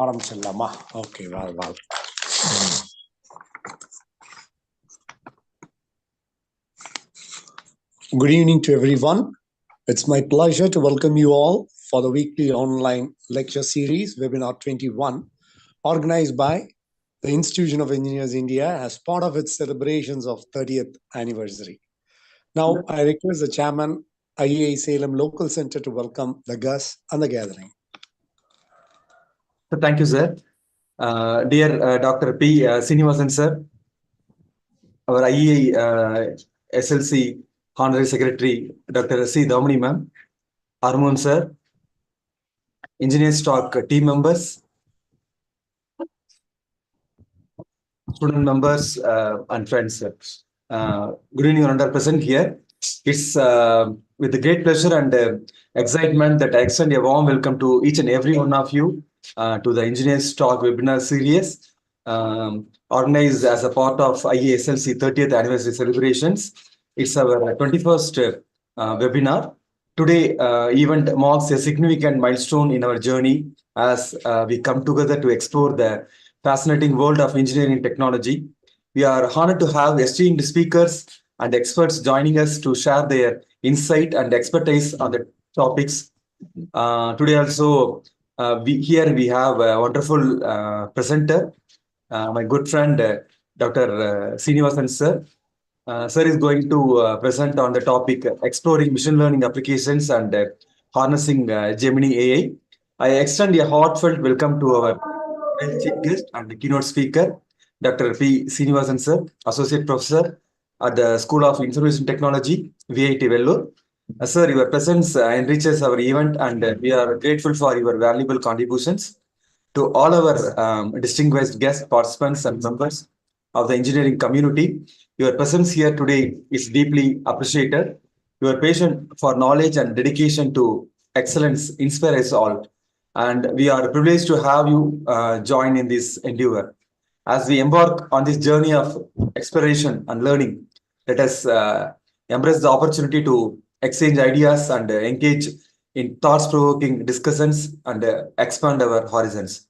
ஆரம்பிச்சிடலாமா? Okay, வாழ். Good evening to everyone. It's my pleasure to welcome you all for the weekly online lecture series, Webinar 21, organized by the Institution of Engineers India as part of its celebrations of 30th anniversary. Now, I request the chairman, IEI Salem Local Center, to welcome the guests and the gathering. So thank you, sir. Dear Dr. P. Srinivasan, sir, our IEI SLC Honorary Secretary, Dr. C. Damani, ma'am, Armun, sir, Engineers Talk team members, student members, and friends, sir. Good evening, Honorable present here. It's with great pleasure and excitement that I extend a warm welcome to each and every one of you to the Engineers Talk webinar series organized as a part of IESLC 30th anniversary celebrations. It's our 21st webinar. Today event marks a significant milestone in our journey as we come together to explore the fascinating world of engineering technology. We are honored to have esteemed speakers and experts joining us to share their insight and expertise on the topics. Today also, we have a wonderful presenter, my good friend, Dr. Srinivasan, sir. Sir is going to present on the topic exploring machine learning applications and harnessing Gemini AI. I extend a heartfelt welcome to our chief guest and keynote speaker, Dr. P. Srinivasan, sir, Associate Professor at the School of Information Technology, VIT Vellore. Sir, your presence enriches our event and we are grateful for your valuable contributions. To all our distinguished guest participants and members of the engineering community, your presence here today is deeply appreciated. Your passion for knowledge and dedication to excellence inspire us all. And we are privileged to have you join in this endeavor. As we embark on this journey of exploration and learning, let us embrace the opportunity to exchange ideas and engage in thought-provoking discussions and expand our horizons.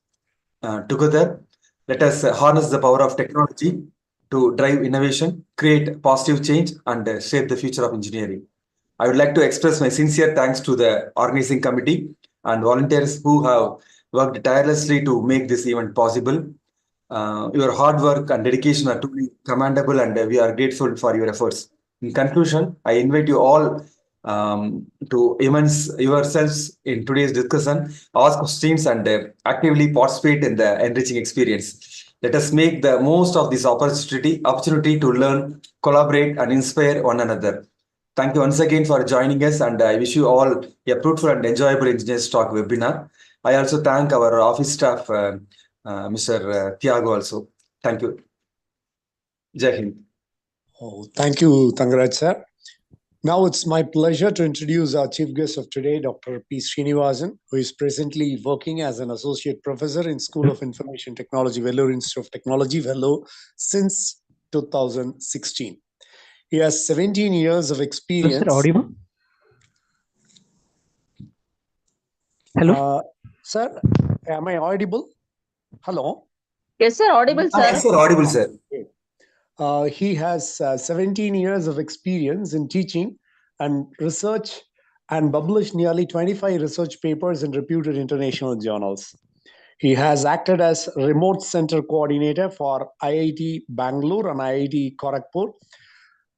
Together, let us harness the power of technology to drive innovation, create positive change, and shape the future of engineering. I would like to express my sincere thanks to the organizing committee and volunteers who have worked tirelessly to make this event possible. Your hard work and dedication are truly commendable, and we are grateful for your efforts. In conclusion, I invite you all to immerse yourselves in today's discussion, ask questions, and actively participate in the enriching experience. Let us make the most of this opportunity to learn, collaborate, and inspire one another. Thank you once again for joining us, and I wish you all a fruitful and enjoyable Engineers Talk webinar. I also thank our office staff, Mr. Thiago also. Thank you. Jai Hind. Oh, thank you, Tangaraj sir. Now it's my pleasure to introduce our chief guest of today, Dr. P. Srinivasan, who is presently working as an associate professor in School of Information Technology, Vellore Institute of Technology, Vellore, since 2016. He has 17 years of experience. Sir, audible? Hello? Sir, am I audible? Hello? Yes, sir. Audible, sir. Yes, sir. Audible, sir. He has 17 years of experience in teaching and research and published nearly 25 research papers in reputed international journals. He has acted as remote center coordinator for IIT Bangalore and IIT Kharagpur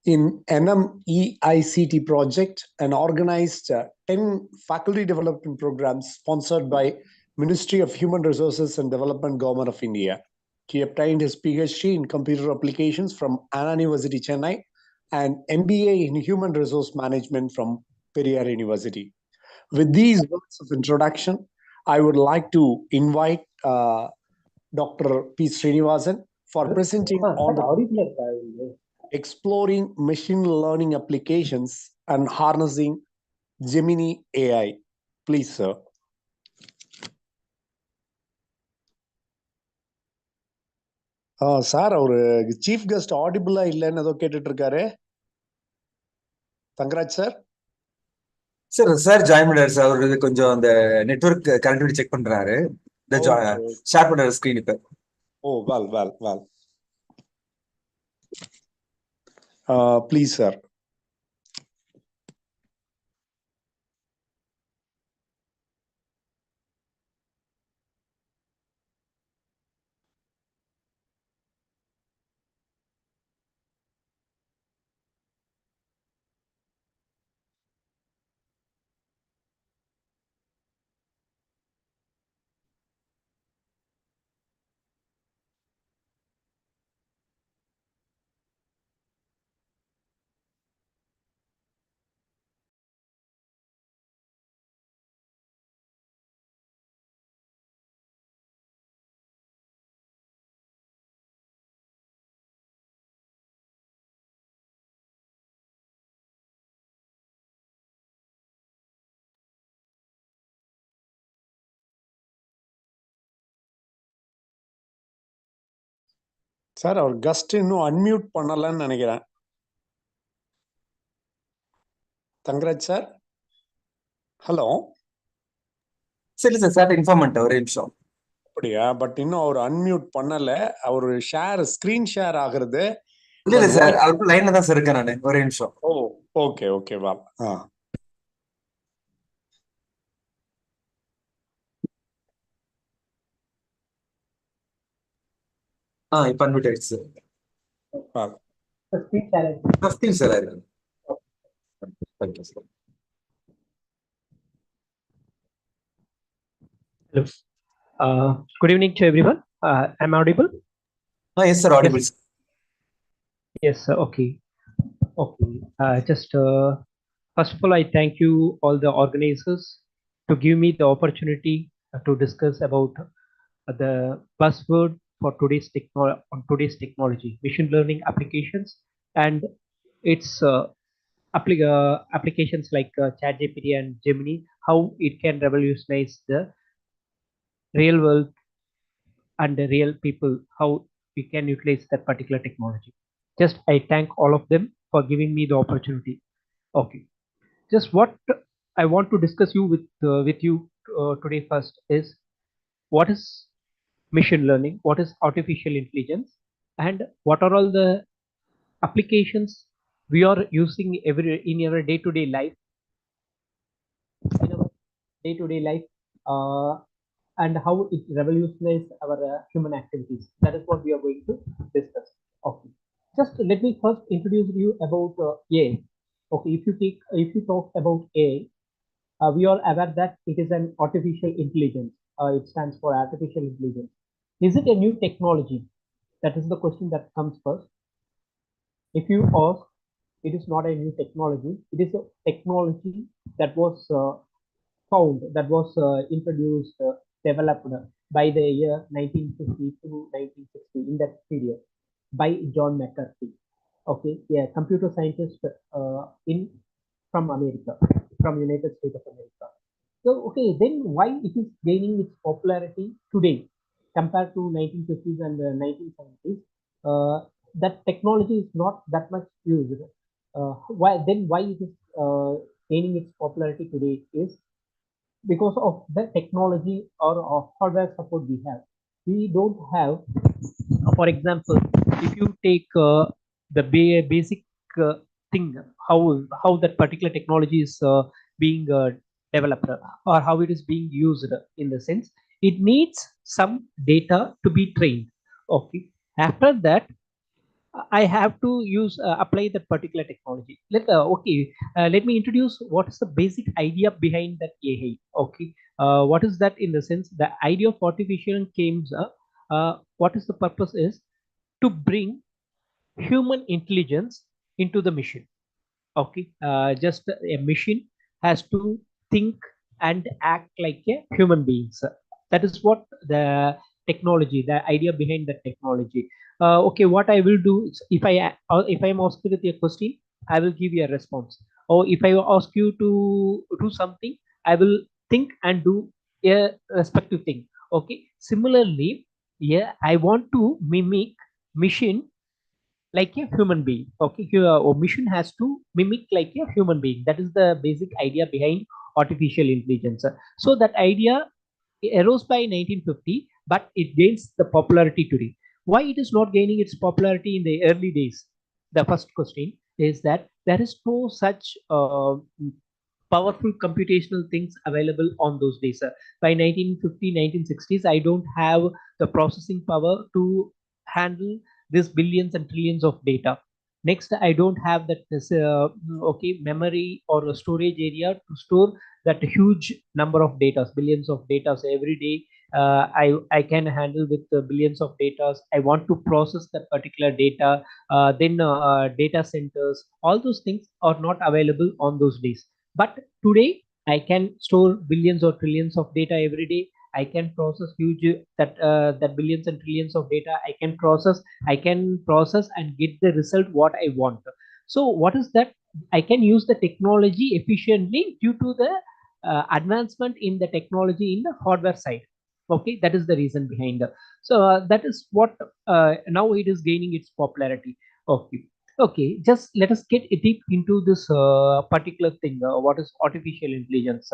in NMEICT project and organized 10 faculty development programs sponsored by Ministry of Human Resources and Development, Government of India. He obtained his PhD in computer applications from Anna University, Chennai, and MBA in Human Resource Management from Periyar University. With these words of introduction, I would like to invite Dr. P. Srinivasan for presenting on the exploring machine learning applications and harnessing Gemini AI. Please, sir. Sir அவரு chief guest ஆடிபிளா இல்லைன்னு ஏதோ கேட்டுட்டு இருக்காரு. Thangaraj sir. Sir join பண்ணாரு sir. அவரு கொஞ்சம் அந்த network connectivity check பண்றாரு. the Okay. share பண்ணுற screen இப்போ. Oh, well. Please, sir. Sir அவர் கஸ்ட் இன்னும் அன்மியூட் பண்ணலன்னு நினைக்கிறேன். Thangaraj sir, hello. சரி சார் இன்ஃபார்ம் பண்ணிட்டேன், ஒரே நிமிஷம். அப்படியா? பட் இன்னும் அவர் அன்மியூட் பண்ணல. அவர் ஸ்கிரீன் ஷேர் ஆகுறது. இல்ல சார், அவருக்கு லைன்ல தான் சார் இருக்கேன் நான், ஒரே நிமிஷம். ஓ, ஓகே வா. இப்போ அன்மியூட் ஆயிடுச்சு சார். Screen share. சார் ஆயிருக்கு. Thank you sir. Hello. Good evening to everyone. Am I audible? Yes sir, audible. Yes, sir. Okay. Just first of all, I thank you all the organizers to give me the opportunity to discuss about the buzzword for today's technology, machine learning applications, and its applications like ChatGPT and Gemini, how it can revolutionize the real world and the real people, how we can utilize that particular technology. Just I thank all of them for giving me the opportunity. Okay, just what I want to discuss with you today first is what is machine learning, what is artificial intelligence, and what are all the applications we are using in our day-to-day life, and how it revolutionized our human activities. That is what we are going to discuss. Okay, just let me first introduce you about AI. Okay, if you talk about AI, we are aware that it is an artificial intelligence. It stands for artificial intelligence. Is it a new technology? That is the question that comes first. If you ask, it is not a new technology. It is a technology that was introduced, developed by the year 1950 to 1960, in that period, by John McCarthy. Okay, yeah, computer scientist from America, from United States of America. So, okay, then why it is gaining its popularity today compared to 1950s and 1970s? That technology is not that much used. Why it is gaining its popularity today is because of the technology or hardware support we have. We don't have, for example, if you take the basic thing, how that particular technology is being developed, or how it is being used, in the sense it needs some data to be trained. Okay, after that I have to use apply that particular technology. Let me introduce what is the basic idea behind that AI. Okay, what is that? In the sense, the idea of artificial came. What is the purpose is to bring human intelligence into the machine. Okay, just a machine has to think and act like a human beings. That is what the technology, the idea behind the technology. Okay, what I will do is, if I am asked with a question, I will give you a response. Or if I ask you to do something, I will think and do a respective thing. Okay, similarly, yeah, I want to mimic machine like a human being. Okay, your mission has to mimic like a human being. That is the basic idea behind artificial intelligence. So that idea arose by 1950, but it gains the popularity today. Why it is not gaining its popularity in the early days? The first question is that there is no such powerful computational things available on those days. By 1950, 1960s, I don't have the processing power to handle this billions and trillions of data. Next, I don't have that memory or a storage area to store that huge number of data, billions of data every day. I can handle with billions of data. I want to process that particular data. Then data centers, all those things are not available on those days. But today, I can store billions or trillions of data every day. I can process huge that billions and trillions of data. I can process and get the result what I want. So what is that? I can use the technology efficiently due to the advancement in the technology in the hardware side. Okay, that is the reason behind it. So that is what now it is gaining its popularity. Okay. Okay, just let us get deep into this particular thing. What is artificial intelligence?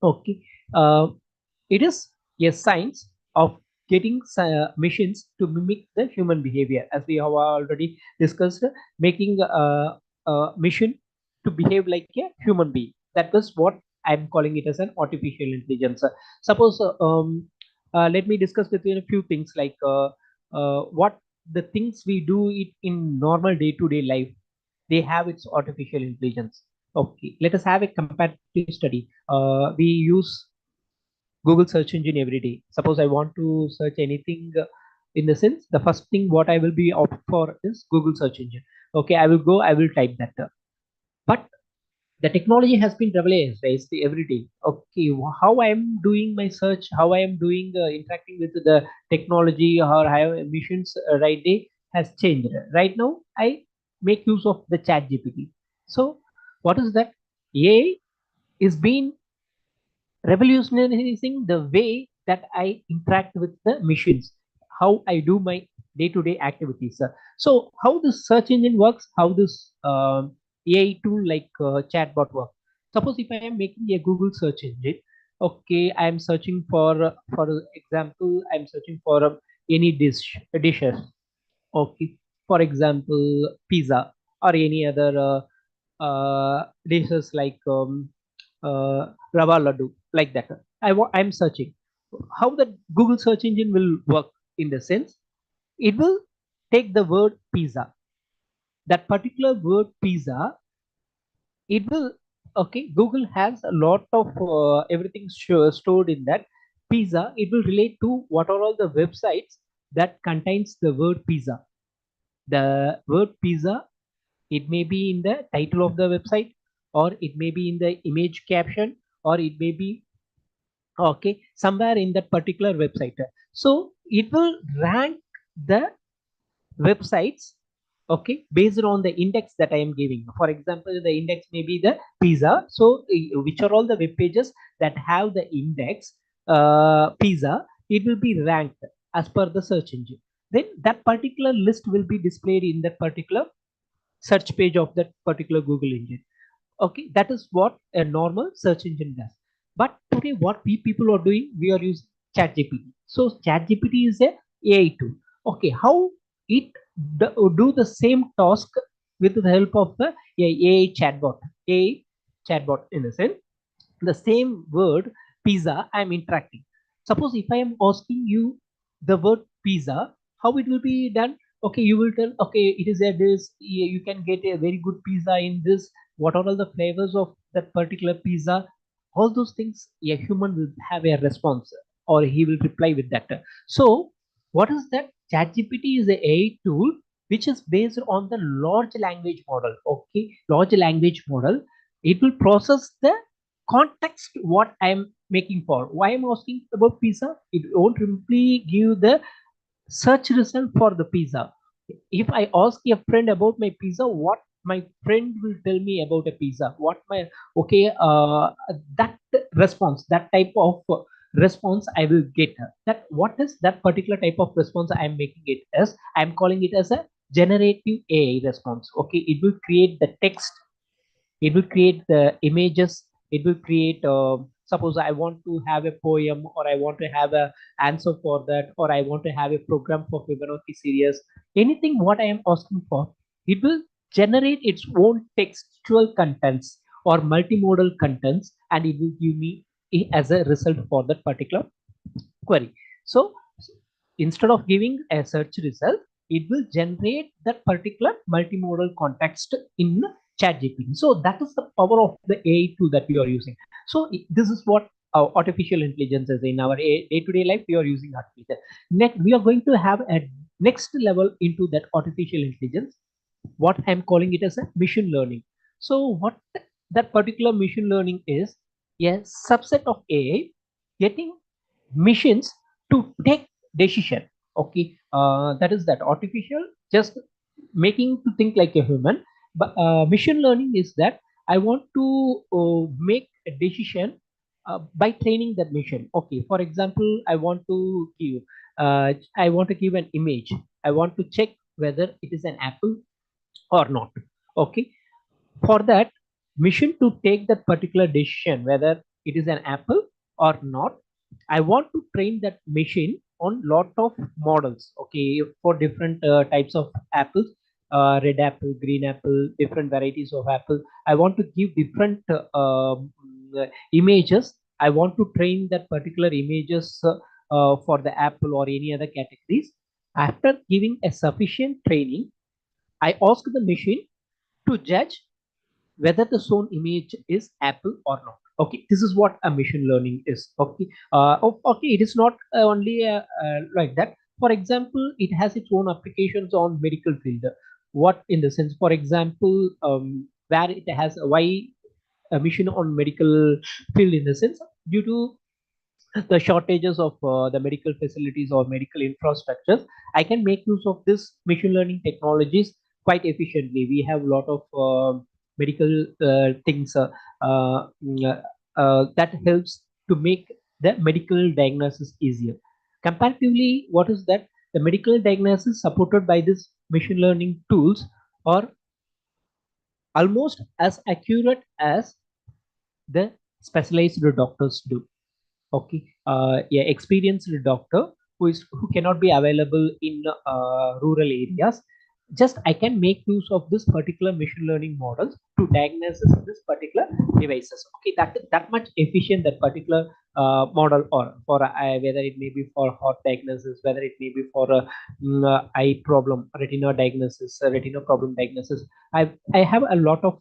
Okay, uh, it is a science of getting machines to mimic the human behavior, as we have already discussed, making a mission to behave like a human being. That is what I'm calling it as an artificial intelligence. Suppose, let me discuss with you a few things like what the things we do it in normal day-to-day life. They have its artificial intelligence. Okay, let us have a comparative study. We use Google search engine every day. Suppose I want to search anything in the sense, the first thing what I will be opt for is Google search engine. Okay, I will go, I will type that. But the technology has been revolutionized every day. Okay, how I am doing my search, how I am doing interacting with the technology or how missions right day has changed. Right now, I make use of the chat GPT. So what is that? AI is being revolutionizing the way that I interact with the machines, how I do my day-to-day activities. So, how this search engine works, how this AI tool like chatbot works. Suppose if I am making a Google search engine, okay, I am searching for example, I am searching for any dishes. Okay, for example, pizza or any other dishes like rava laddu, like that. I'm searching. How the Google search engine will work in the sense, it will take the word pizza. That particular word pizza, it will, okay, Google has a lot of everything stored in that pizza. It will relate to what are all the websites that contains the word pizza. The word pizza, it may be in the title of the website, or it may be in the image caption, or it may be okay somewhere in that particular website. So it will rank the websites, okay, based on the index that I am giving. For example, the index may be the pizza. So which are all the web pages that have the index pizza, it will be ranked as per the search engine. Then that particular list will be displayed in that particular search page of that particular Google engine. Okay, that is what a normal search engine does. But today, what we people are doing, we are using ChatGPT. So ChatGPT is a AI tool. Okay, how it do the same task with the help of the AI chatbot. AI chatbot in a sense, the same word pizza I'm interacting. Suppose if I am asking you the word pizza, how it will be done? Okay, you will tell, okay, it is a this, you can get a very good pizza in this. What are all the flavors of that particular pizza? All those things a human will have a response, or he will reply with that. So what is that? ChatGPT is a AI tool which is based on the large language model. Okay, large language model. It will process the context what I'm making for. Why I'm asking about pizza? It won't simply give the search result for the pizza. If I ask a friend about my pizza, what my friend will tell me about a pizza? What my okay that response, that type of response I will get. That what is that particular type of response I'm making it as? I'm calling it as a generative AI response. Okay, it will create the text, it will create the images, it will create suppose I want to have a poem, or I want to have a answer for that, or I want to have a program for Fibonacci series, anything what I am asking for, it will generate its own textual contents or multimodal contents, and it will give me as a result for that particular query. So instead of giving a search result, it will generate that particular multimodal context in ChatGPT. So that is the power of the AI tool that we are using. So this is what artificial intelligence is in our day-to-day life. We are using artificial. Next, we are going to have a next level into that artificial intelligence. What I'm calling it as a machine learning. So what that particular machine learning is a subset of AI getting machines to take decision. Okay, that is that artificial just making to think like a human. But machine learning is that I want to make a decision by training that machine. Okay, for example, I want to give an image. I want to check whether it is an apple or not. Okay, for that mission to take that particular decision whether it is an apple or not, I want to train that machine on lot of models. Okay, for different types of apples, red apple, green apple, different varieties of apple. I want to give different images. I want to train that particular images for the apple or any other categories. After giving a sufficient training, I ask the machine to judge whether the shown image is apple or not. Okay, this is what a machine learning is. Okay, okay, it is not only like that. For example, it has its own applications on medical field. What in the sense, for example, where it has why a mission on medical field in the sense due to the shortages of the medical facilities or medical infrastructures, I can make use of this machine learning technologies quite efficiently. We have a lot of medical things that helps to make the medical diagnosis easier. Comparatively, what is that? The medical diagnosis supported by this machine learning tools are almost as accurate as the specialized doctors do. Okay, yeah, experienced doctor who cannot be available in rural areas. Just I can make use of this particular machine learning models to diagnose this particular devices. Okay, that much efficient that particular model, or for whether it may be for heart diagnosis, whether it may be for a eye problem, retina diagnosis, retina problem diagnosis. I have a lot of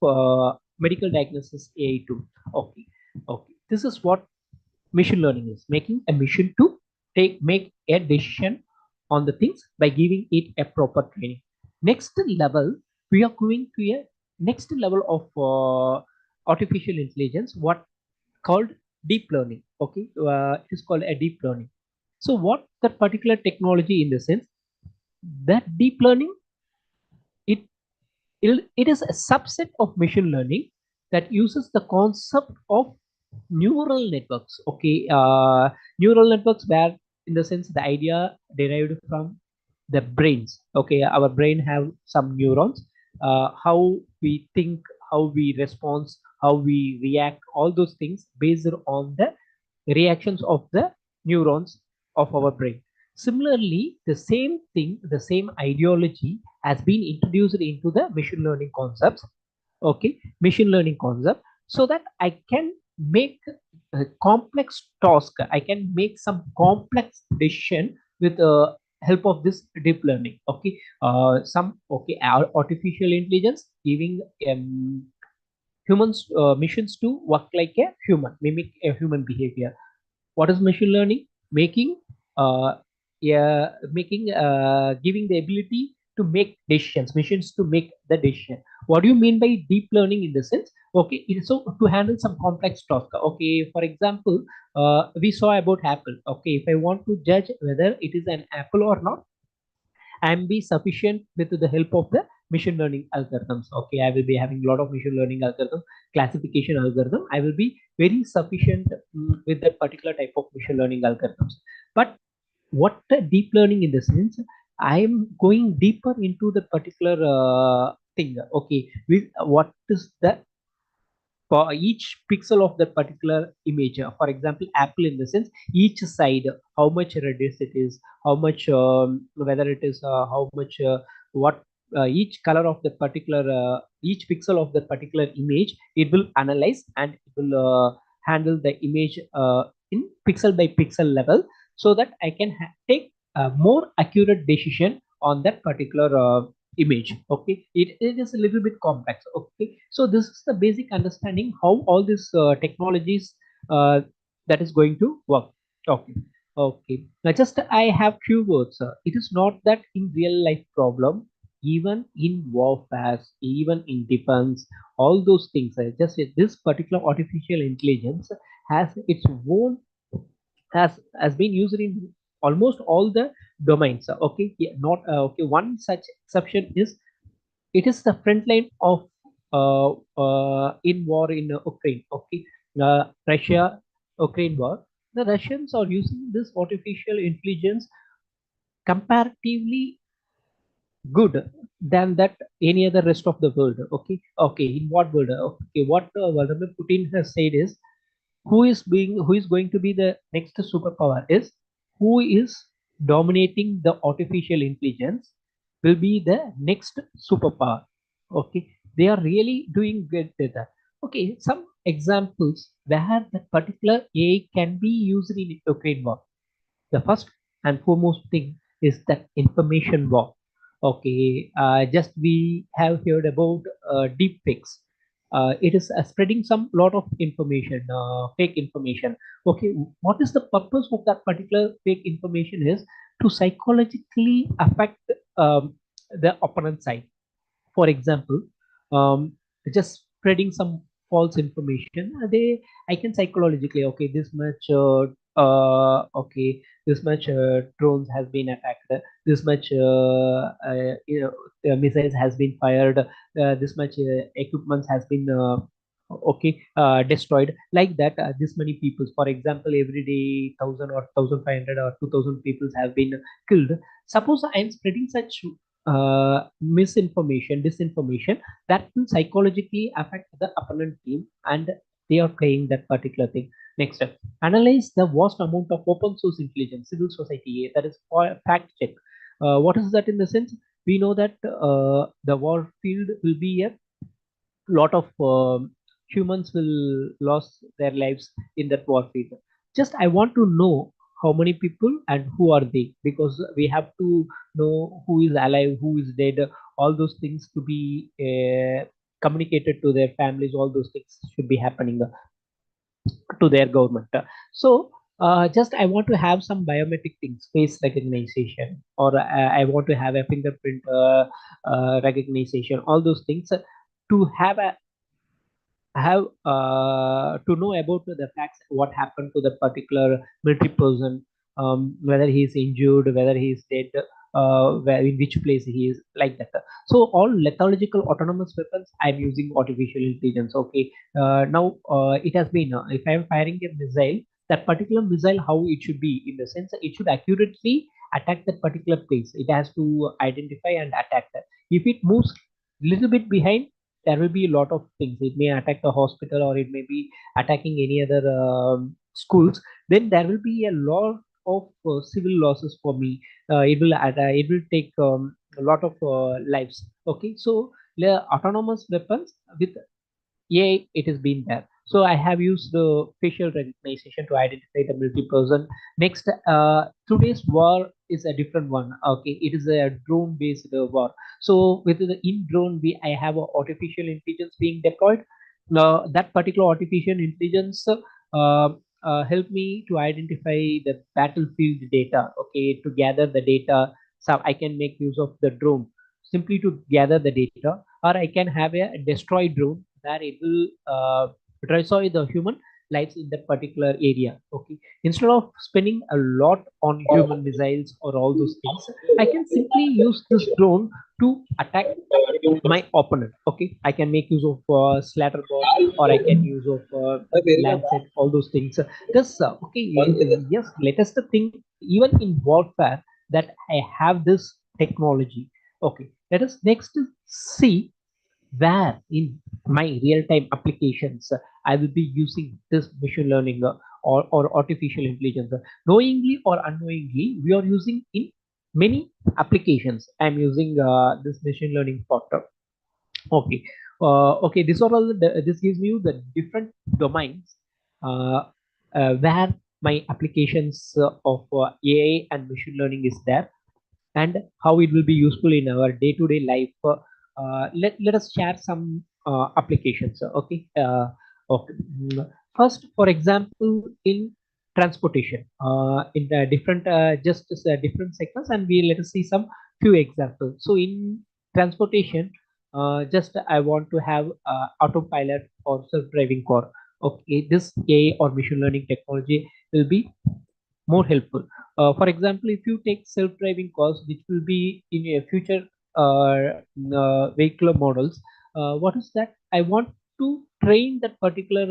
medical diagnosis AI too. Okay, okay, this is what machine learning is making a machine to make a decision on the things by giving it a proper training. Next level, we are going to a next level of artificial intelligence, what called deep learning. Okay, it is called a deep learning. So what that particular technology in the sense that deep learning, it it is a subset of machine learning that uses the concept of neural networks. Okay, neural networks where in the sense the idea derived from the brains. Okay, our brain have some neurons. How we think, how we respond, how we react, all those things based on the reactions of the neurons of our brain. Similarly, the same thing, the same ideology has been introduced into the machine learning concepts. Okay, machine learning concept, so that I can make a complex task. I can make some complex decision with the help of this deep learning. Okay, some okay artificial intelligence giving humans missions to work like a human, mimic a human behavior. What is machine learning? Making yeah, making giving the ability to make decisions, machines to make the decision. What do you mean by deep learning in the sense? Okay, so to handle some complex task. Okay, for example, we saw about apple. Okay, if I want to judge whether it is an apple or not, and be sufficient with the help of the machine learning algorithms. Okay, I will be having a lot of machine learning algorithm, classification algorithm. I will be very sufficient with that particular type of machine learning algorithms. But what the deep learning in the sense, I am going deeper into the particular thing. Okay, with what is the for each pixel of that particular image. For example, apple, in the sense each side, how much reddish it is, how much whether it is how much what each color of the particular each pixel of the particular image, it will analyze and it will handle the image in pixel by pixel level, so that I can take a more accurate decision on that particular image. Okay, it is a little bit complex. Okay, so this is the basic understanding how all these technologies that is going to work. Okay. Okay, now just I have few words. It is not that in real life problem, even in warfare, even in defense, all those things, just this particular artificial intelligence has its own, has been used in almost all the domains. Okay, yeah, not okay, one such exception is, it is the front line of in war in Ukraine. Okay, Russia Ukraine war. The Russians are using this artificial intelligence comparatively good than that any other rest of the world. Okay, okay, in what world? Okay, what Vladimir Putin has said is, who is going to be the next superpower is, who is dominating the artificial intelligence will be the next superpower. Okay, they are really doing good with that. Okay, some examples where the particular AI can be used in Ukraine war. The first and foremost thing is that information war. Okay, just we have heard about deep fakes. It is spreading some lot of information, fake information. Okay, what is the purpose of that particular fake information is to psychologically affect the opponent side. For example, um, just spreading some false information, they, I can psychologically, okay, this much okay, this much drones has been attacked, this much missiles has been fired, this much equipment has been okay, destroyed, like that. This many people, for example, every day 1000 or 1500 or 2000 people have been killed. Suppose I am spreading such misinformation, disinformation, that will psychologically affect the opponent team, and they are playing that particular thing. Next step, analyze the vast amount of open source intelligence, civil society, that is fact check. What is that in the sense? We know that the war field will be a lot of humans will lose their lives in that war field. Just I want to know how many people and who are they, because we have to know who is alive, who is dead, all those things to be communicated to their families, all those things should be happening to their government. So just I want to have some biometric things, face recognition, or I want to have a fingerprint recognition, all those things, to have a have to know about the facts, what happened to that particular military person, whether he is injured, whether he is dead, where, in which place he is, like that. So all lethological autonomous weapons, I'm using artificial intelligence. Okay, now it has been, if I'm firing a missile, that particular missile, how it should be, in the sense that it should accurately attack that particular place. It has to identify and attack that. If it moves little bit behind, there will be a lot of things. It may attack the hospital, or it may be attacking any other schools. Then there will be a lot of civil losses for me. It will take a lot of lives. Okay, so the autonomous weapons with AI, it has been there. So I have used the facial recognition to identify the military person. Next, today's war is a different one. Okay, it is a drone-based war. So with the in drone, I have a artificial intelligence being deployed. Now that particular artificial intelligence help me to identify the battlefield data. Okay, to gather the data, so I can make use of the drone simply to gather the data, or I can have a destroy drone where it will destroy the human lives in that particular area. Okay, instead of spending a lot on human missiles or all those things, I can simply use this drone to attack my opponent. Okay, I can make use of Slatterbot, or I can use of Lancet, all those things. This okay, yes, latest thing, even in warfare, that I have this technology. Okay, let us next see where in my real-time applications I will be using this machine learning or artificial intelligence. Knowingly or unknowingly, we are using in many applications. I'm using this machine learning factor. Okay. Okay. This are all. This gives you the different domains uh, where my applications of AI and machine learning is there, and how it will be useful in our day-to-day life. Let us share some applications. Okay. Okay. First, for example, in transportation, in the different just different sectors, and we let us see some few examples. So in transportation, just I want to have autopilot or self-driving car. Okay, this AI or machine learning technology will be more helpful. For example, if you take self-driving cars, which will be in a future vehicular models, what is that? I want to train that particular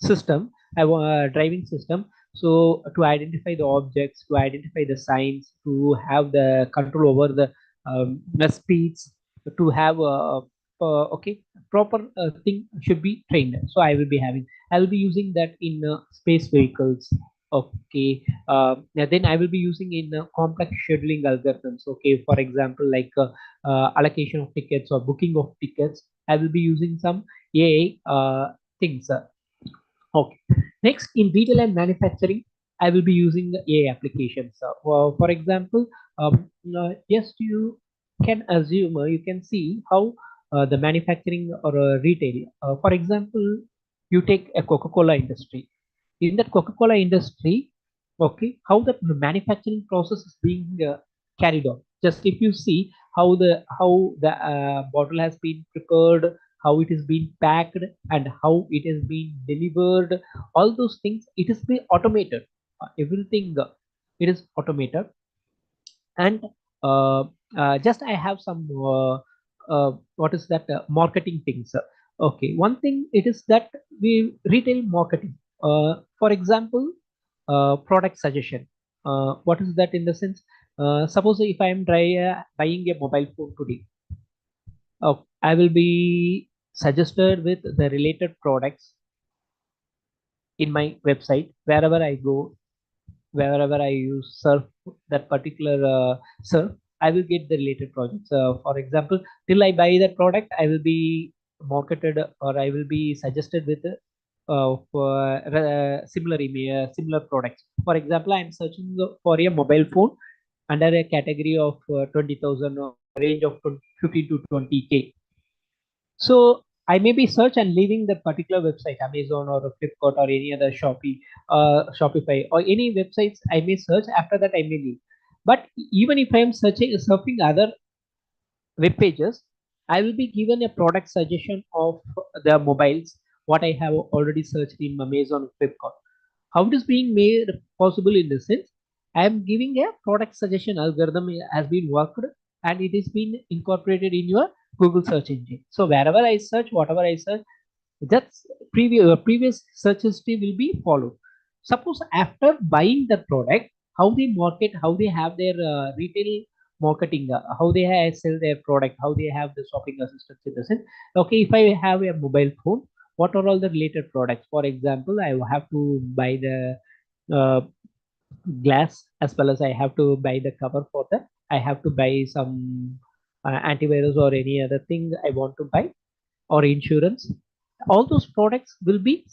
system, I want a driving system. So to identify the objects, to identify the signs, to have the control over the speeds, to have okay, proper thing should be trained. So I will be having, I will be using that in space vehicles. Okay. Then I will be using in complex scheduling algorithms. Okay. For example, like allocation of tickets or booking of tickets, I will be using some AI things. Okay. Next, in retail and manufacturing, I will be using the AI applications. For example, just you can assume, you can see how the manufacturing or retail. For example, you take a Coca-Cola industry. In that Coca-Cola industry, okay, how the manufacturing process is being carried on. Just if you see how the bottle has been prepared, how it is being packed, and how it is being delivered, all those things, it is being automated. Everything it is automated. And uh, just I have some what is that marketing things. Okay, one thing it is that we retail marketing, for example, product suggestion. What is that in the sense? Suppose if I am buying a mobile phone today, I will be suggested with the related products in my website. Wherever I go, wherever I use surf that particular surf, I will get the related projects. For example, till I buy that product, I will be marketed or I will be suggested with for similar products. For example, I am searching for a mobile phone under a category of 20,000 or range of 15 to 20K. So I may be search and leaving that particular website, Amazon or Flipkart or any other Shopify or any websites I may search. After that, I may leave. But even if I am surfing other web pages, I will be given a product suggestion of the mobiles what I have already searched in Amazon, Flipkart. How it is being made possible in this sense? I am giving a product suggestion algorithm has been worked and it is been incorporated in your Google search engine. So wherever I search, whatever I search, that's previous search history will be followed. Suppose after buying the product, how they market, how they have their retail marketing, how they sell their product, how they have the shopping assistance in the sense. Okay, if I have a mobile phone, what are all the related products? For example, I will have to buy the uh, glass, as well as I have to buy the cover for that. I have to buy some antivirus or any other thing I want to buy, or insurance. All those products will be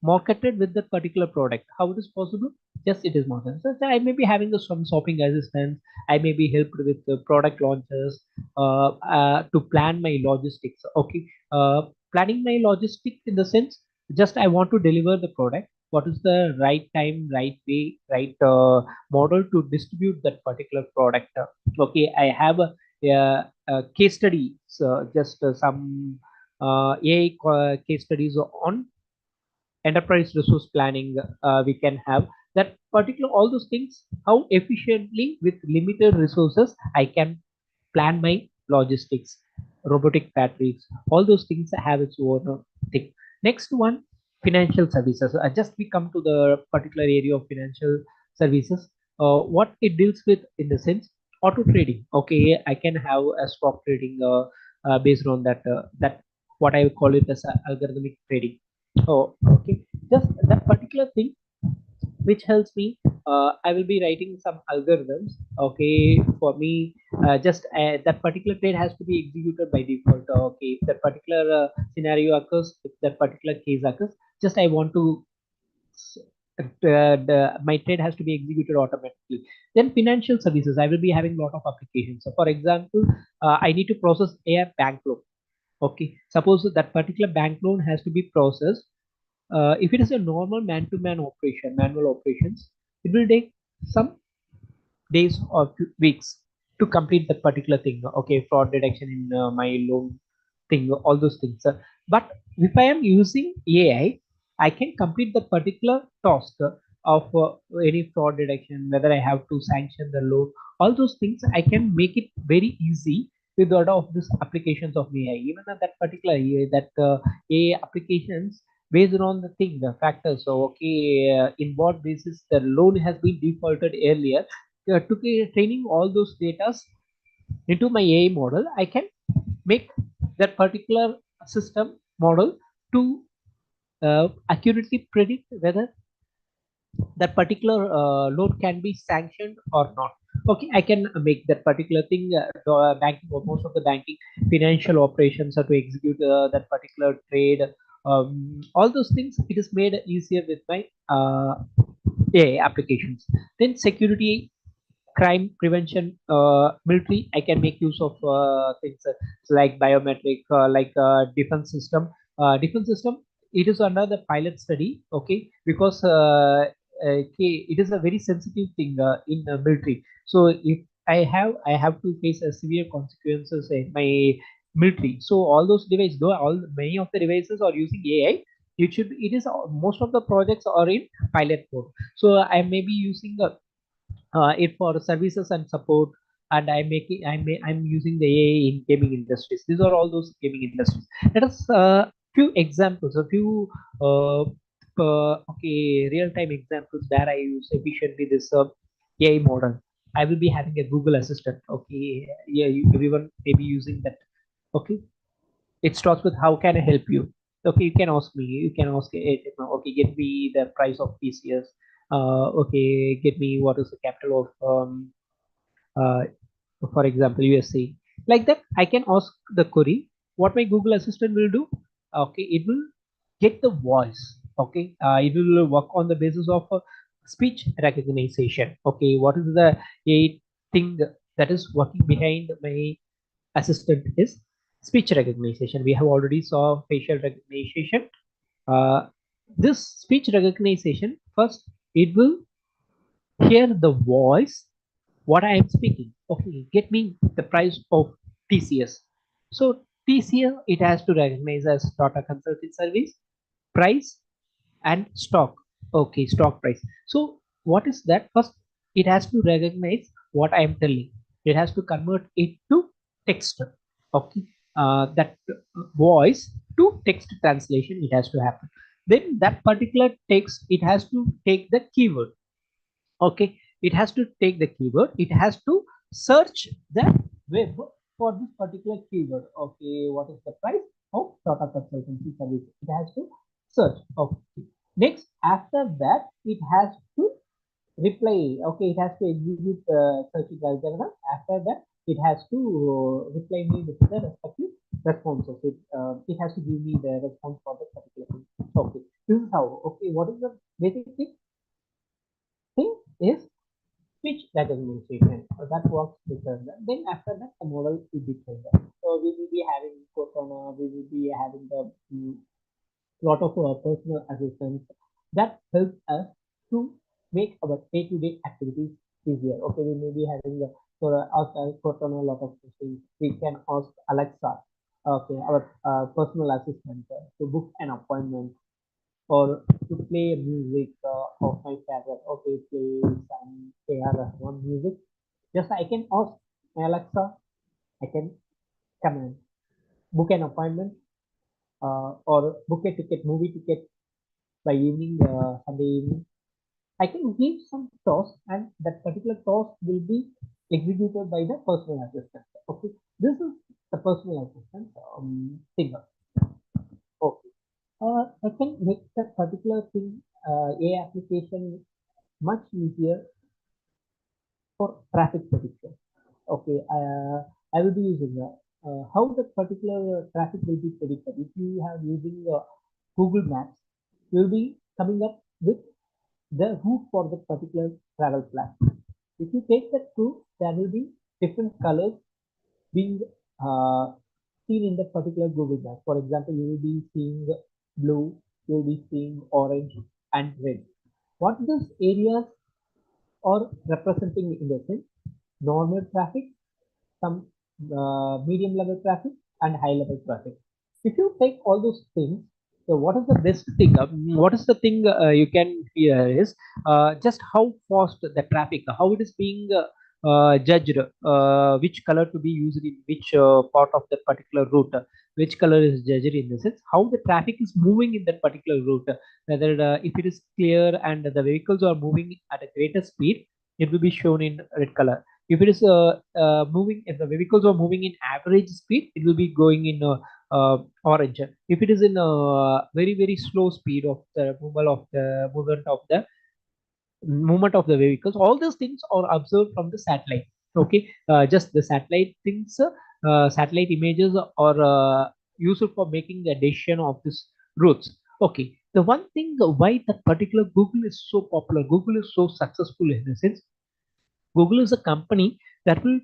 marketed with that particular product. How it is possible? Just it is marketed. So I may be having some shopping assistance. I may be helped with the product launches, to plan my logistics. Okay, planning my logistics in the sense, just I want to deliver the product. What is the right time, right way, right model to distribute that particular product? Okay, I have a case study. So just some AI case studies on enterprise resource planning. We can have that particular all those things, how efficiently with limited resources I can plan my logistics, robotic factories, all those things have its own thing. Next one, financial services. Just we come to the particular area of financial services. What it deals with in the sense, auto trading. Okay, I can have a stock trading, based on that that what I would call it as algorithmic trading. Oh, okay. Just that particular thing which helps me. I will be writing some algorithms. Okay, for me, just that particular trade has to be executed by default. Okay, if that particular scenario occurs, if that particular case occurs, just I want to my trade has to be executed automatically. Then financial services, I will be having a lot of applications. So, for example, I need to process a bank loan. Okay, suppose that particular bank loan has to be processed. If it is a normal man-to-man operation, manual operations, it will take some days or weeks to complete that particular thing. Okay, fraud detection in my loan thing, all those things. But if I am using AI, I can complete the particular task of any fraud detection, whether I have to sanction the loan, all those things. I can make it very easy with the order of these applications of AI. Even at that particular AI, that AI applications based on the thing, the factors. So, okay, in what basis the loan has been defaulted earlier, to training all those data into my AI model, I can make that particular system model to accurately predict whether that particular loan can be sanctioned or not. Okay, I can make that particular thing. Banking, or most of the banking financial operations are to execute that particular trade. All those things, it is made easier with my AI applications. Then security, crime prevention, military, I can make use of things like biometric, like defense system, it is under the pilot study. Okay, because okay, it is a very sensitive thing in the military. So if I have to face a severe consequences in my military. So all those devices, though all many of the devices are using AI, it is most of the projects are in pilot mode. So I may be using it for services and support, and I'm using the AI in gaming industries. These are all those gaming industries. Let us few examples, a few okay, real time examples where I use efficiently this AI model. I will be having a Google Assistant. Okay, yeah, everyone may be using that. Okay, it starts with how can I help you. Okay, you can ask me, you can ask it. Okay, get me the price of TCS. Okay, get me what is the capital of uh, for example USA. Like that, I can ask the query. What my Google Assistant will do, okay, it will get the voice. Okay, it will work on the basis of speech recognition. Okay, what is the a thing that is working behind my assistant is speech recognition. We have already saw facial recognition. Uh, this speech recognition, first it will hear the voice what I am speaking. Okay, get me the price of TCS. So TCS, it has to recognize as Tata Consulting Service, price, and stock. Okay, stock price. So what is that? First, it has to recognize what I am telling. It has to convert it to text. Okay, that voice to text translation, it has to happen. Then that particular text, it has to take the keyword. Okay, it has to take the keyword, it has to search the web for this particular keyword. Okay, what is the price of Tata Consultancy Service, it has to search. Okay, next, after that, it has to reply. Okay, it has to execute searching algorithm. After that, it has to reply me with the respective responses. It has to give me the response for the particular thing. Okay, this is how. Okay, what is the basic thing is speech recognition. So that works different. Then after that, the model will be trained. So we will be having Cortana, we will be having the lot of personal assistants that help us to make our day-to-day activities easier. Okay, we may be having the for us Cortana a lot of things. We can ask Alexa, okay, our personal assistant, to book an appointment or to play music of my favorite. Okay, play some AR Rahman music. Just I can ask my Alexa, I can come and book an appointment or book a ticket, movie ticket by evening, Sunday evening. I can give some task and that particular task will be executed by the personal assistant. Okay, this is the personal assistant thing. Okay. I can make that particular thing, a application much easier for traffic prediction. Okay, I will be using how the particular traffic will be predicted. If you have using Google Maps, you will be coming up with the route for the particular travel plan. If you take that route, there will be different colors being uh, seen in that particular Google Map. For example, you will be seeing blue, you will be seeing orange and red. What those areas are representing in the sense normal traffic, some medium level traffic, and high level traffic. If you take all those things, so what is the best thing? What is the thing you can hear is just how fast the traffic, how it is being judged, which color to be used in which part of that particular route, which color is judged in the sense how the traffic is moving in that particular route, whether if it is clear and the vehicles are moving at a greater speed, it will be shown in red color. If it is moving, if the vehicles are moving in average speed, it will be going in orange. If it is in very very slow speed of the movement of the vehicles, all those things are observed from the satellite. Okay, just the satellite things, satellite images are used for making the decision of this routes. Okay, the one thing why that particular Google is so popular, Google is so successful in the sense Google is a company that will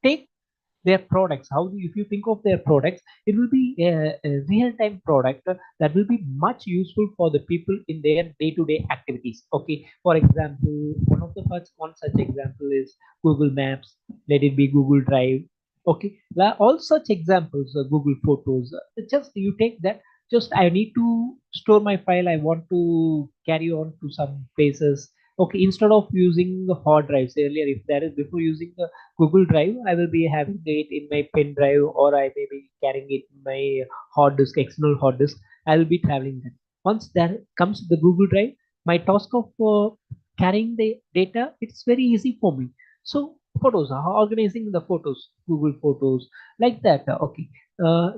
take their products. How do if you think of their products, it will be a real-time product that will be much useful for the people in their day-to-day activities. Okay, for example, one such example is Google Maps. Let it be Google Drive. Okay, all such examples, Google Photos. Just you take that. Just I need to store my file. I want to carry on to some places. Okay, instead of using the hard drives earlier, if there is before using the Google Drive, I will be having it in my pen drive, or I may be carrying it in my hard disk, external hard disk. I will be traveling that. Once there comes the Google Drive, my task of carrying the data, it's very easy for me. So photos, organizing the photos, Google Photos, like that. Okay,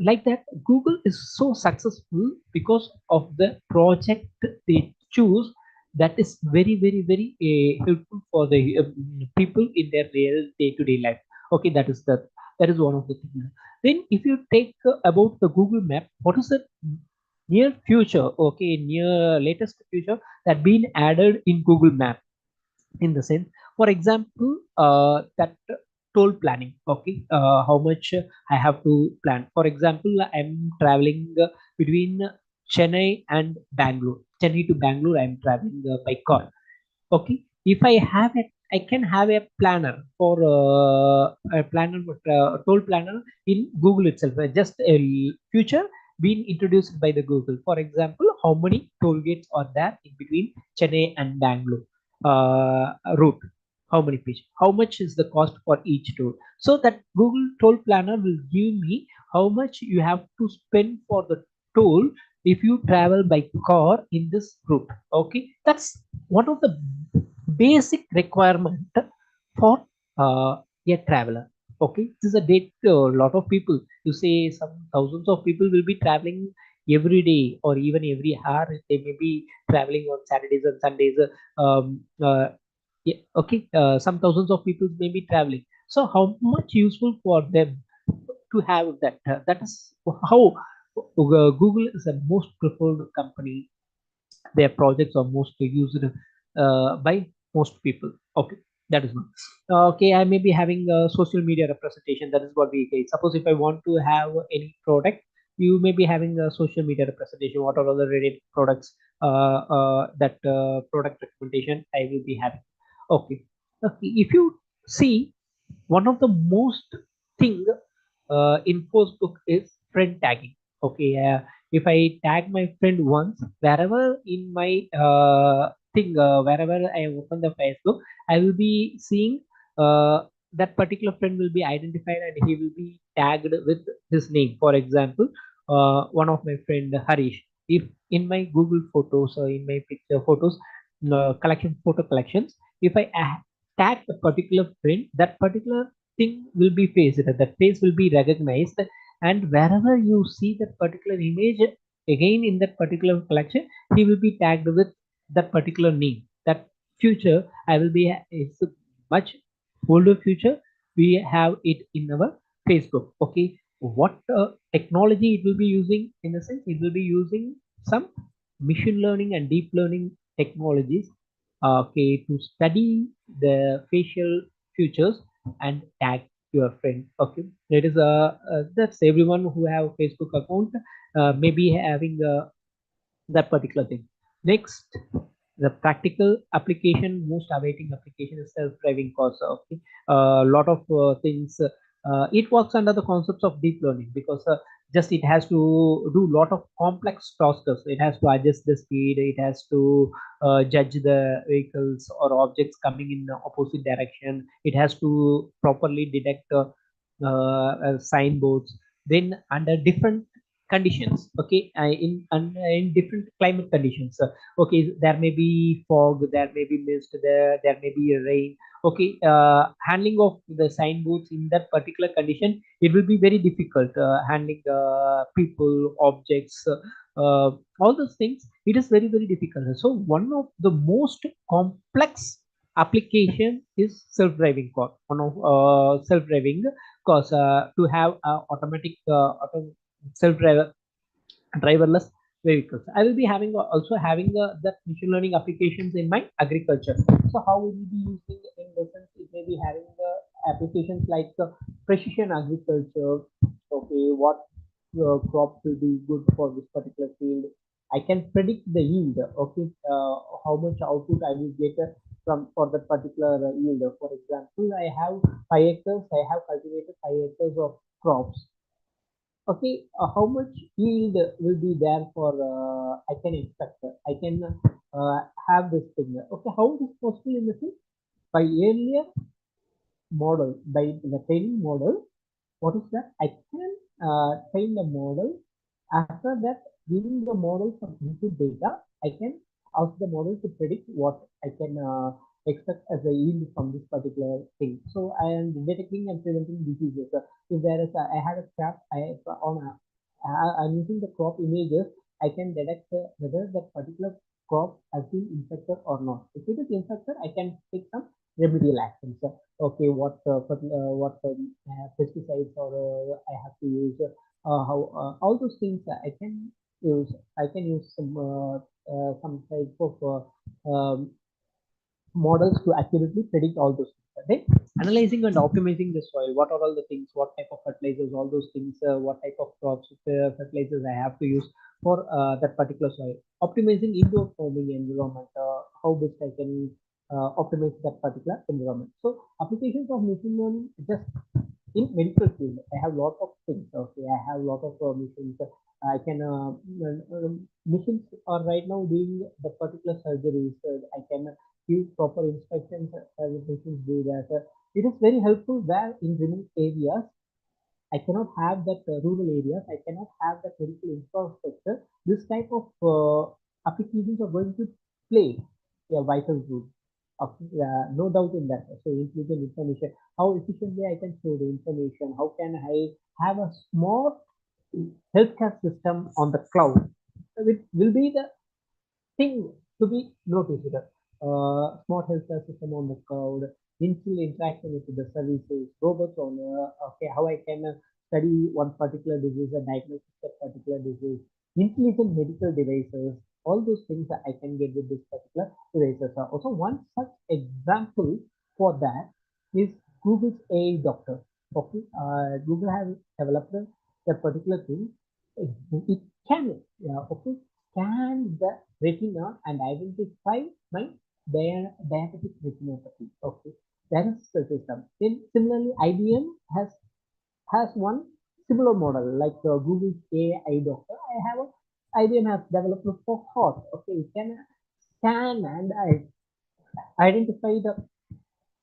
like that. Google is so successful because of the project they choose that is very very very helpful for the people in their real day-to-day life. Okay, that is one of the things. Then if you take about the Google Map, what is the near future, okay, near latest future that been added in Google Map, in the sense, for example, that toll planning. Okay, how much I have to plan. For example, I'm traveling between Chennai and Bangalore. Chennai to Bangalore, I'm traveling by car. Okay, if I have a, I can have a planner for a planner, a toll planner in Google itself, just a future being introduced by the Google. For example, how many toll gates are there in between Chennai and Bangalore route, how many page, how much is the cost for each toll. So that Google toll planner will give me how much you have to spend for the toll if you travel by car in this route. Okay, that's one of the basic requirement for a traveler. Okay, this is a date. A lot of people, you say some thousands of people will be traveling every day or even every hour. They may be traveling on Saturdays and Sundays. Um, uh, yeah, okay, some thousands of people may be traveling. So how much useful for them to have that? That is how Google is the most preferred company. Their projects are most used by most people. Okay, that is one. Okay, I may be having a social media representation. That is what we say. Suppose if I want to have any product, you may be having a social media representation. What are other related products? That product recommendation I will be having. Okay. Okay. If you see, one of the most thing in Facebook is friend tagging. Okay, if I tag my friend once, wherever in my thing, wherever I open the Facebook, I will be seeing that particular friend will be identified and he will be tagged with his name. For example, one of my friend Harish. If in my Google Photos or in my picture photos collection, photo collections, if I tag a particular friend, that particular thing will be faced, that face will be recognized, and wherever you see that particular image again in that particular collection, he will be tagged with that particular name. That future I will be, it's a much older future. We have it in our Facebook. Okay, what technology it will be using? In a sense, it will be using some machine learning and deep learning technologies, okay, to study the facial features and tag your friend. Okay, that is that's everyone who have Facebook account maybe having that particular thing. Next, the practical application, most awaiting application is self-driving cars. Okay, a lot of things. It works under the concepts of deep learning because just it has to do a lot of complex tasks. It has to adjust the speed. It has to judge the vehicles or objects coming in the opposite direction. It has to properly detect signboards. Then under different conditions, okay, in different climate conditions, okay, there may be fog, there may be mist, there may be rain. Okay, handling of the signboards in that particular condition, it will be very difficult. Handling people, objects, all those things, it is very very difficult. So one of the most complex application is self-driving car. One of self-driving cars, to have automatic self-driver driverless vehicles. I will be having also having that machine learning applications in my agriculture. So how will we be using in the sense, it may be having applications like precision agriculture. Okay, what crop will be good for this particular field. I can predict the yield. Okay, how much output I will get from for that particular yield. For example, I have 5 acres. I have cultivated 5 acres of crops. Okay, how much yield will be there for I can expect, I can have this thing. Okay, how is it possible in the sense? By earlier model, by the training model, what is that? I can train the model. After that, giving the model some input data, I can ask the model to predict what I can expect as a yield from this particular thing. So I am detecting and preventing diseases. If there is I have a crop, I'm using the crop images, I can detect whether that particular crop has been infected or not. If it is infected, I can take some remedial actions. Okay, what pesticides or I have to use, how all those things use I can use some type of models to accurately predict all those things. Right? Analyzing and optimizing the soil. What are all the things? What type of fertilizers? All those things. What type of crops, fertilizers I have to use for that particular soil. Optimizing indoor farming environment. How best I can optimize that particular environment. So applications of machine learning just in medical field. I have lot of things. Okay, I have lot of machines. I can machines are right now doing the particular surgeries. I can give proper instructions as machines do that. It is very helpful where in remote areas I cannot have that rural areas. I cannot have that medical infrastructure. This type of applications are going to play a vital role. No doubt in that. So intelligent information, how efficiently I can store the information, how can I have a small healthcare system on the cloud, which will be the thing to be noticed. Smart healthcare system on the cloud, instant interaction with the services, robots on okay, how I can study one particular disease and diagnose that particular disease, intelligent medical devices, all those things that I can get with this particular devices. Also, one such example for that is Google's AI doctor. Okay, Google has developed a particular thing. It can, okay, scan the retina and identify my diabetic retinopathy. Okay, that is the system. Then similarly, IBM has one similar model like Google's AI doctor. IBM has developed for heart. Okay, it can scan and identify the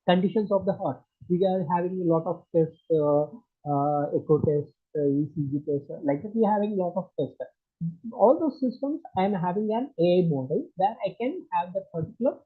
conditions of the heart. We are having a lot of tests, echo tests, ECG tests, like that. We are having a lot of tests. All those systems, I am having an AI model where I can have that particular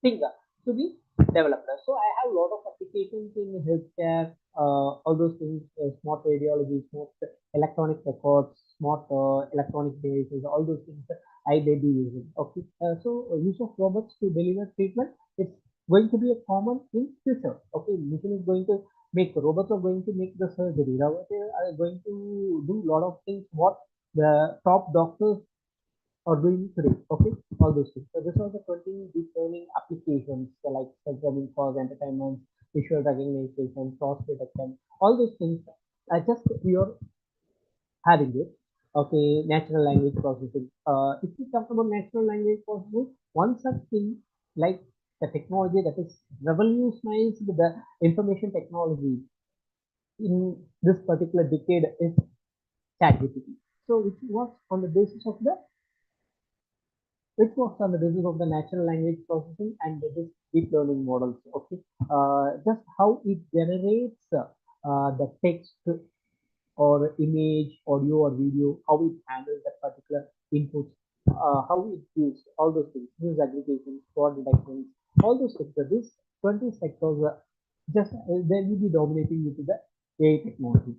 thing to be developed. So I have a lot of applications in healthcare, all those things, smart radiology, smart electronic records, smart electronic devices, all those things that I may be using. Okay, so use of robots to deliver treatment, it's going to be a common in future. Okay, machine is going to make, robots are going to make the surgery. Robots are going to do a lot of things what the top doctors are doing today. Okay, all those things. So this was the 20 deep learning applications like self-driving cars, entertainment, visual recognition, cross detection, all those things. Just you're having it. Okay, natural language processing. If we talk about natural language processing, one such thing like the technology that is revolutionized the information technology in this particular decade is ChatGPT. So which works on the basis of the natural language processing and this deep learning models. Okay, just how it generates the text or image, audio or video, how it handles that particular input, how it gives all those things, news aggregations, fraud detections, all those things. So this 20 sectors just they will be dominating into the AI technology.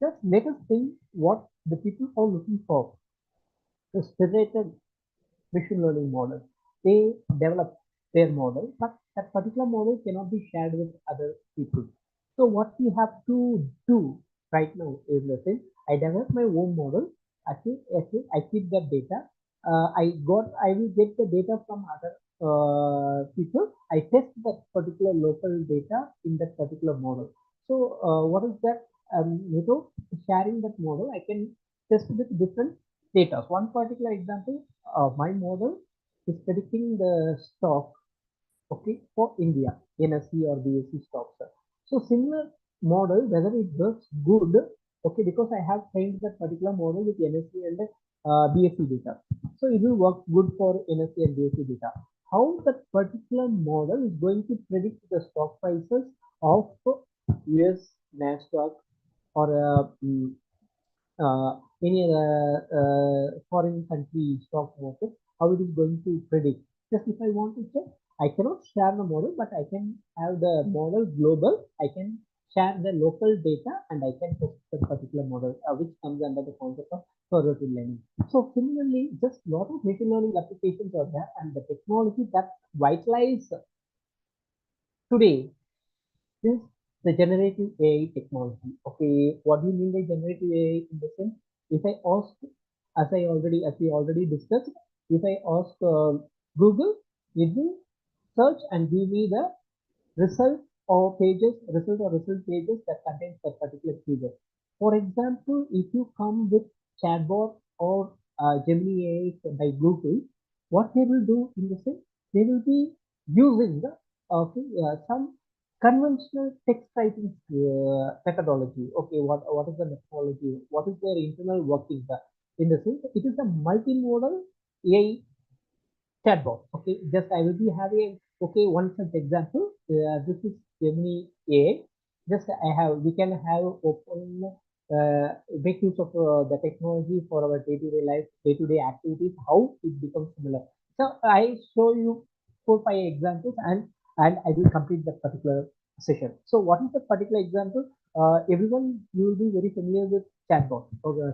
Just let us think what the people are looking for. The federated machine learning model. They develop their model, but that particular model cannot be shared with other people. So what we have to do right now is, listen, I develop my own model. I keep that data. I will get the data from other people. I test that particular local data in that particular model. So what is that? Without sharing that model, I can test with different data. One particular example, my model is predicting the stock, okay, for India, NSE or BSE stocks. So similar model, whether it works good, okay, because I have trained that particular model with NSE and BSE data. So it will work good for NSE and BSE data. How that particular model is going to predict the stock prices of US, NASDAQ, or any other foreign country stock market, how it is going to predict. Just if I want to check, I cannot share the model, but I can have the model global. I can share the local data and I can test the particular model, which comes under the concept of correlative learning. So similarly, just a lot of machine learning applications are there, and the technology that vitalize today is the generative AI technology. Okay, what do you mean by generative AI in the sense? If I ask, as we already discussed, if I ask Google, it will search and give me the result pages that contains that particular keyword. For example, if you come with chatbot or Gemini AI by Google, what they will do in the sense, they will be using the some conventional text writing methodology. Okay, what is the methodology? What is their internal working? In the sense, it is a multimodal AI chatbot. Okay, just I will be having one such example. This is Gemini AI. Just we can have open make use of the technology for our day-to-day life, day-to-day activities. How it becomes similar. So I show you 4 5 examples, and I will complete that particular session. So what is the particular example? Everyone, you will be very familiar with chatbot.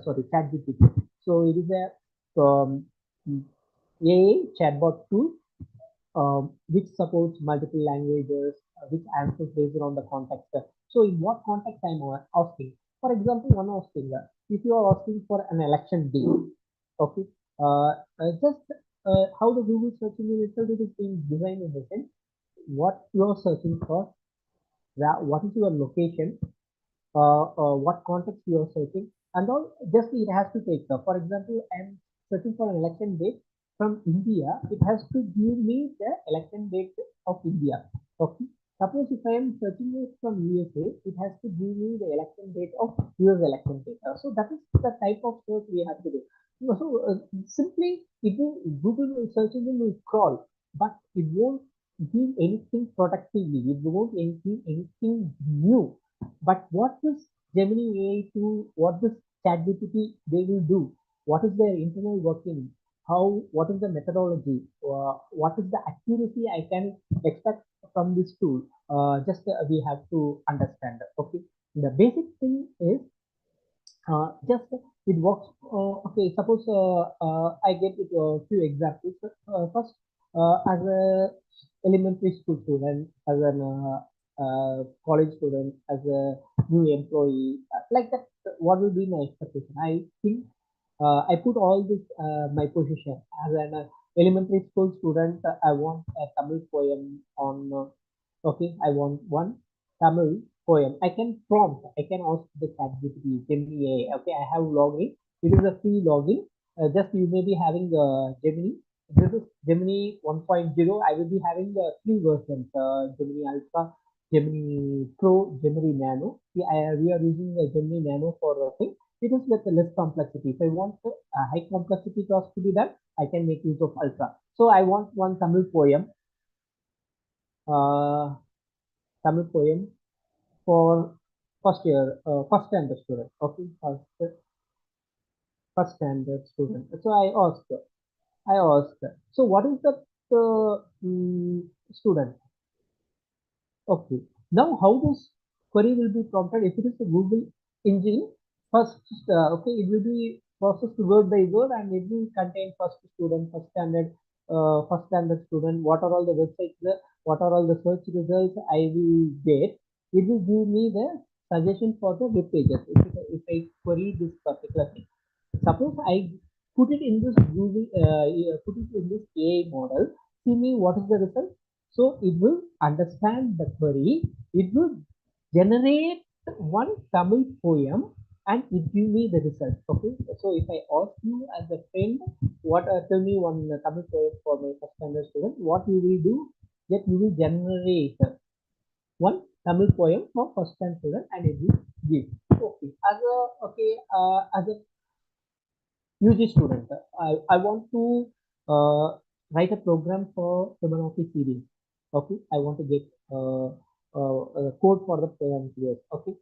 Sorry, ChatGPT. So it is a um, AI chatbot tool which supports multiple languages, which answers based on the context. So, in what context I'm asking? For example, one asking if you are asking for an election day, okay, just how the Google search engine itself is being designed in the sense what you are searching for, what is your location, what context you are searching, and all. Just it has to take. For example, I'm searching for an election date from India. It has to give me the election date of India. Okay. Suppose if I am searching it from USA, it has to give me the election date of US election date. So that is the type of search we have to do. So simply, it will Google search engine will crawl, but it won't give anything productively. It won't give anything new. But what this Gemini AI tool, what this ChatGPT they will do, what is their internal working, what is the methodology, what is the accuracy I can expect from this tool, just we have to understand. Okay, the basic thing is just it works. Okay, suppose I get it, few examples. First, as a elementary school student, as an college student, as a new employee, like that, what will be my expectation? I think I put all this my position as an elementary school student. I want a Tamil poem on. Okay, I want one Tamil poem. I can prompt. I can ask the ChatGPT, Gemini AI. Okay, I have login. It is a free login. Just you may be having Gemini. This is Gemini 1.0. I will be having the three versions: Gemini Alpha, Gemini Pro, Gemini Nano. We are using the Gemini Nano for thing. It is with less complexity. If I want high complexity task to be done, I can make use of Ultra. So I want one Tamil poem. Uh, Tamil poem for first year, first standard student. Okay, first standard student. So I asked. So what is the student? Okay. Now, how this query will be prompted? If it is a Google engine, first, okay, it will be processed word by word, and it will contain first student, first standard student. What are all the websites? What are all the search results I will get? It will give me the suggestion for the web pages. If I query this particular thing, suppose I put it in this Google, put it in this AI model. See me what is the result. So it will understand the query. It will generate one Tamil poem and it give me the result. Okay. So if I ask you as a friend, what tell me one Tamil poem for my first standard student, what you will do? That you will generate one Tamil poem for first standard student and it will give. Okay. As a UG student, I want to write a program for Fibonacci series. Okay, I want to get a code for the program here. Okay,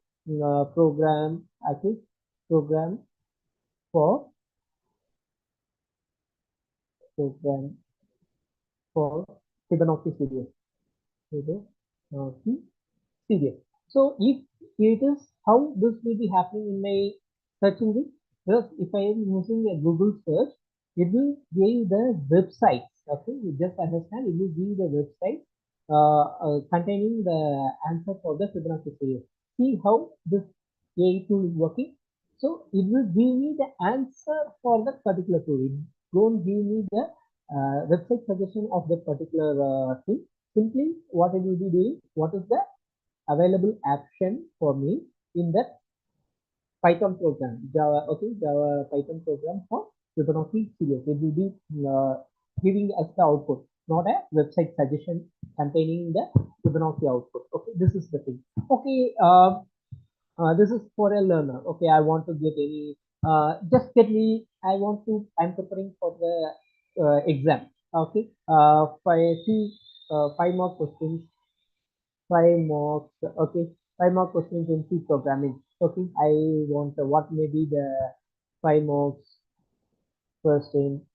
program, okay, program for program for Fibonacci series. Fibonacci serious. So if it is how this will be happening in my search engine, because if I am using a Google search, it will give the websites. Okay, you just understand it will give the website containing the answer for the Fibonacci series. See how this AI tool is working. So it will give me the answer for that particular tool. It don't give me the website suggestion of that particular thing. Simply what it will be doing, what is the available action for me in that Python program, Java, okay, Java Python program for Fibonacci series. It will be giving us the output, not a website suggestion containing the Fibonacci output. Okay, this is the thing. Okay, this is for a learner. Okay, I want to get any, just get me, I'm preparing for the exam. Okay, five more questions, 5 marks. Okay, 5 mark questions in C programming. Okay, I want what may be the 5 marks question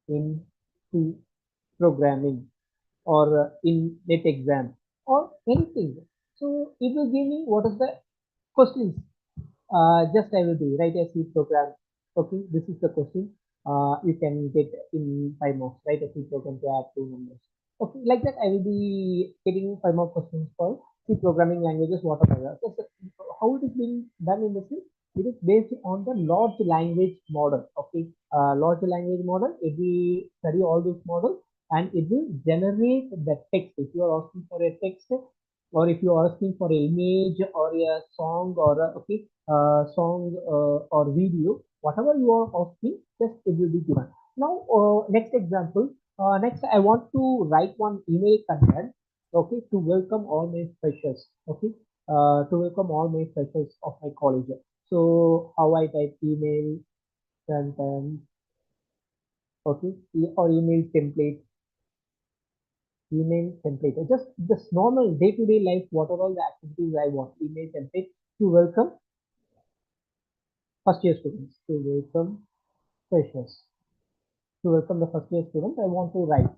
in C programming or in net exam or anything. So it will give me what is the questions. Just I will do write a C program. Okay, this is the question. You can get in 5 marks. Write a C program to add two numbers. Okay, like that I will be getting 5 more questions for C programming languages, whatever. So, how it is being done in this? It is based on the large language model. Okay, large language model. It will study all those models and it will generate the text. If you are asking for a text, or if you are asking for an image or a song or a okay song or video, whatever you are asking, just it will be given. Now next example, next I want to write one email content, okay, to welcome all my freshers. Okay, to welcome all my freshers of my college. So how I type email content, okay, or email template, email template. Just normal day-to-day life, what are all the activities I want, email template to welcome first year students, to welcome freshers, to welcome the first year students. I want to write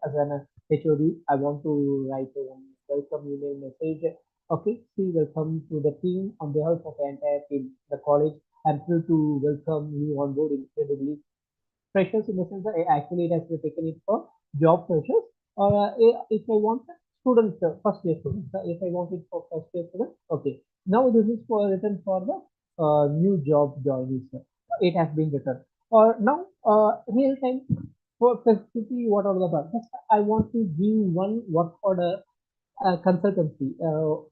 as an HOD, I want to write a welcome email message. Okay, see, welcome to the team on behalf of the entire team, the college. I'm thrilled to welcome you on board incredibly. Freshers in the sense that actually it has been taken it for job freshers, or if I want students, first year students, if I want it for first year students, okay. Now this is for written for the new job joinees. It has been written. Or now real time for specifically what are the bugs. I want to give one work order consultancy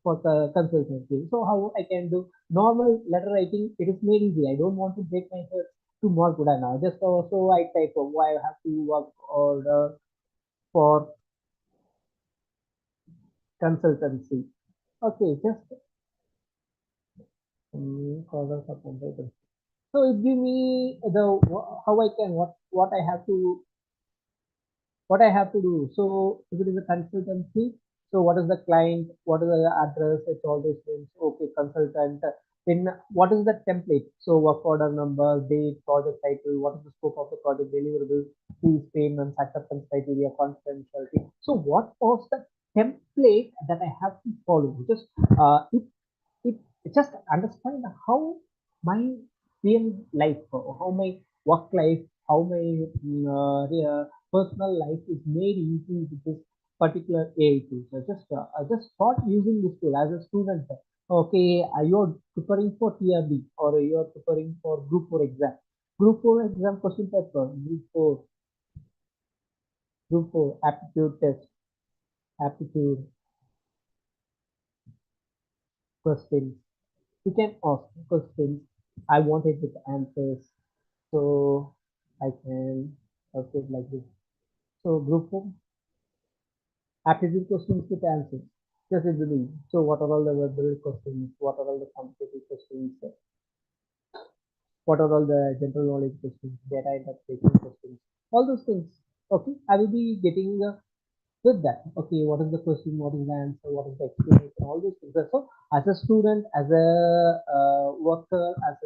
for the consultancy. So how I can do normal letter writing? It is made easy. I don't want to break myself to more good now. Just so I type why I have to work order for consultancy. Okay, just order for consultancy. So it give me the how I can what I have to do. So if it is a consultancy, so what is the client, what is the address, it's all these things. Okay, consultant. Then what is the template? So work order number, date, project title, what is the scope of the project, deliverables, fees, payments, acceptance criteria, confidentiality. So what was the template that I have to follow? Just it just understand how my real life, how my work life, how my personal life is made easy with this particular AI tool. So I just start using this tool as a student. Okay, you're preparing for TRB or you're preparing for Group 4 exam. Group 4 exam question paper, Group 4 aptitude test, aptitude questions. You can ask questions. I want it with answers. So I can also like this. So group 4 aptitude questions with answers. Just in the lead. So what are all the verbal questions? What are all the quantitative questions? What are all the general knowledge questions? Data interpretation questions? All those things. Okay, I will be getting with that. Okay, what is the question? What is the answer? What is the explanation? All those things. So as a student, as a worker, as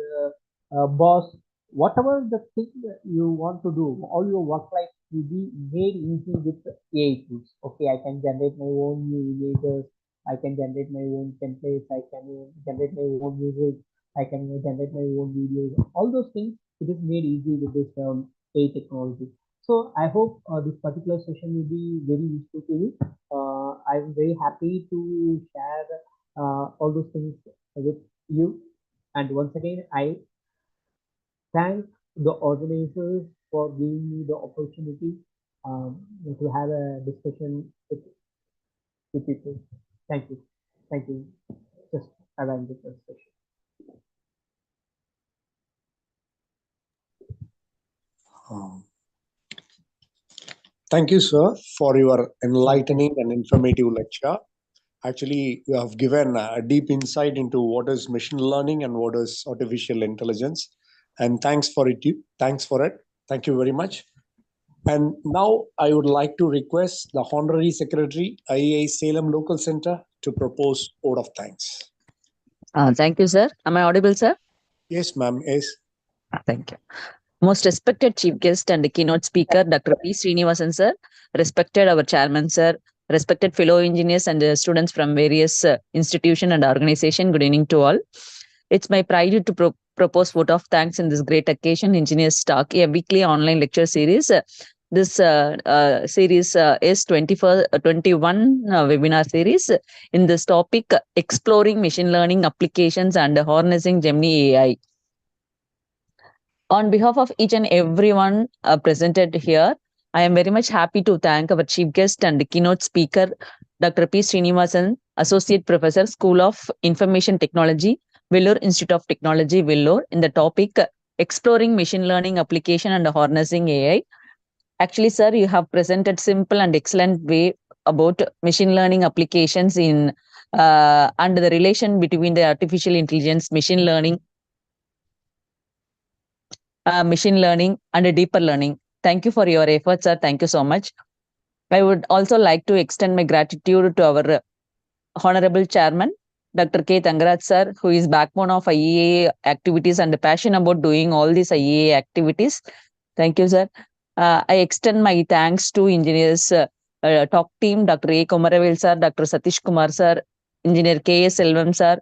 a boss, whatever the thing that you want to do, all your work life will be made easy with AI tools. Okay, I can generate my own new images. I can generate my own templates. I can generate my own music. I can generate my own videos. All those things, it is made easy with this AI technology. So I hope this particular session will be very useful to you. I'm very happy to share all those things with you. And once again, I thank the organizers for giving me the opportunity to have a discussion with people. Thank you. Thank you. Just around this session. Thank you, sir, for your enlightening and informative lecture. Actually, you have given a deep insight into what is machine learning and what is artificial intelligence. And thanks for it. Thanks for it. Thank you very much. And now I would like to request the Honorary Secretary, IEI Salem Local Center, to propose vote of thanks. Thank you, sir. Am I audible, sir? Yes, ma'am. Yes. Thank you. Most respected chief guest and keynote speaker, Dr. P. Srinivasan, sir. Respected our chairman, sir. Respected fellow engineers and students from various institution and organization. Good evening to all. It's my pride to propose vote of thanks in this great occasion, Engineers Talk, a weekly online lecture series. This series is 21 webinar series in this topic, exploring machine learning applications and harnessing Gemini AI. On behalf of each and everyone presented here, I am very much happy to thank our chief guest and keynote speaker, Dr. P. Srinivasan, Associate Professor, School of Information Technology, Vellore Institute of Technology, Vellore, in the topic Exploring Machine Learning Application and Harnessing AI. Actually, sir, you have presented simple and excellent way about machine learning applications in and the relation between the artificial intelligence, machine learning, and a deeper learning. Thank you for your efforts, sir. Thank you so much. I would also like to extend my gratitude to our Honorable Chairman, Dr. K. Tangaraj, sir, who is backbone of IEA activities and passion about doing all these IEA activities. Thank you, sir. I extend my thanks to engineers talk team, Dr. A. Komaravel sir, Dr. Satish Kumar sir, Engineer K.S. Selvam sir,